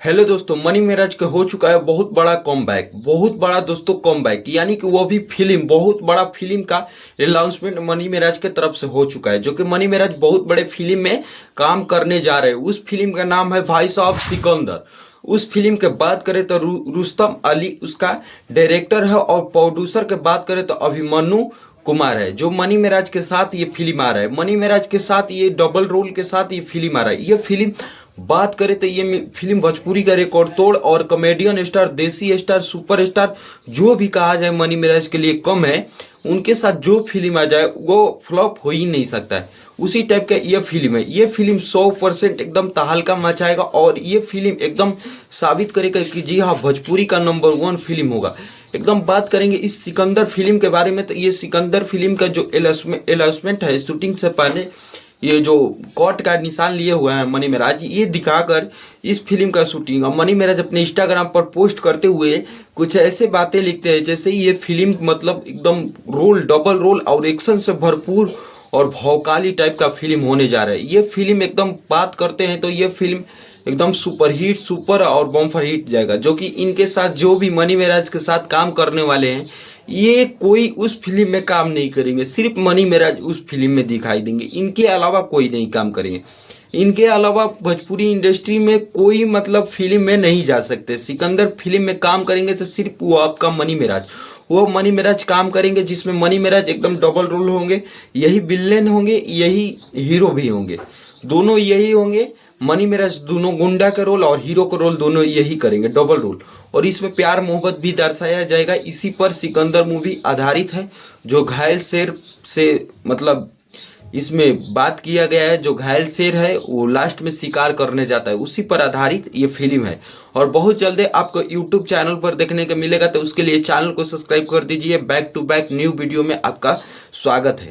Hello दोस्तों, money महाराज का हो चुका है बहुत बड़ा कमबैक। बहुत बड़ा दोस्तों कमबैक, यानी कि वो भी फिल्म, बहुत बड़ा फिल्म का अनाउंसमेंट मनी महाराज के तरफ से हो चुका है। जो कि मनी महाराज बहुत बड़े फिल्म में काम करने जा रहे हैं। उस फिल्म का नाम है भाई साहब सिकंदर। उस फिल्म के बात करें तो रुस्तम अली उसका डायरेक्टर है, और प्रोड्यूसर के बात करें तो अभिमन्यु कुमार है। जो मनी महाराज के साथ ये फिल्म आ रहा है, मनी महाराज के साथ ये डबल रोल के साथ ये फिल्म आ रहा है। ये फिल्म बात करें तो ये फिल्म भोजपुरी का रिकॉर्ड तोड़ और कॉमेडियन स्टार, देसी स्टार, सुपर स्टार जो भी कहा जाए मनी महाराज के लिए कम है। उनके साथ जो फिल्म आ जाए वो फ्लॉप हो ही नहीं सकता है। उसी टाइप का ये फिल्म है। ये फिल्म 100% एकदम तहलका मचाएगा, और ये फिल्म एकदम साबित करेगा कि जी हाँ, भोजपुरी का नंबर 1 फिल्म होगा। एकदम बात करेंगे इस सिकंदर फिल्म के बारे में, तो ये सिकंदर फिल्म का जो अनाउंसमेंट है, शूटिंग से पहले ये जो कॉट का निशान लिए हुए हैं मनी महाराज, ये दिखाकर इस फिल्म का शूटिंग, और मनी महाराज अपने इंस्टाग्राम पर पोस्ट करते हुए कुछ ऐसे बातें लिखते हैं जैसे ये फिल्म मतलब एकदम रोल, डबल रोल और एक्शन से भरपूर और भौकाली टाइप का फिल्म होने जा रहा है। ये फिल्म एकदम बात करते हैं तो ये फिल्म एकदम सुपर हिट, सुपर और बम्फर हिट जाएगा। जो कि इनके साथ जो भी मनी महाराज के साथ काम करने वाले हैं, ये कोई उस फिल्म में काम नहीं करेंगे। सिर्फ मनी महाराज उस फिल्म में दिखाई देंगे, इनके अलावा कोई नहीं काम करेंगे। इनके अलावा भोजपुरी इंडस्ट्री में कोई मतलब फिल्म में नहीं जा सकते। सिकंदर फिल्म में काम करेंगे तो सिर्फ वो आपका मनी महाराज, वो मनी महाराज काम करेंगे, जिसमें मनी महाराज एकदम डबल रोल होंगे। यही विलेन होंगे, यही हीरो भी होंगे, दोनों यही होंगे। मनी महाराज दोनों गुंडा का रोल और हीरो का रोल दोनों यही करेंगे, डबल रोल। और इसमें प्यार मोहब्बत भी दर्शाया जाएगा। इसी पर सिकंदर मूवी आधारित है। जो घायल शेर से मतलब इसमें बात किया गया है, जो घायल शेर है वो लास्ट में शिकार करने जाता है, उसी पर आधारित ये फिल्म है। और बहुत जल्द आपको यूट्यूब चैनल पर देखने को मिलेगा, तो उसके लिए चैनल को सब्सक्राइब कर दीजिए। Back to back new video में आपका स्वागत है।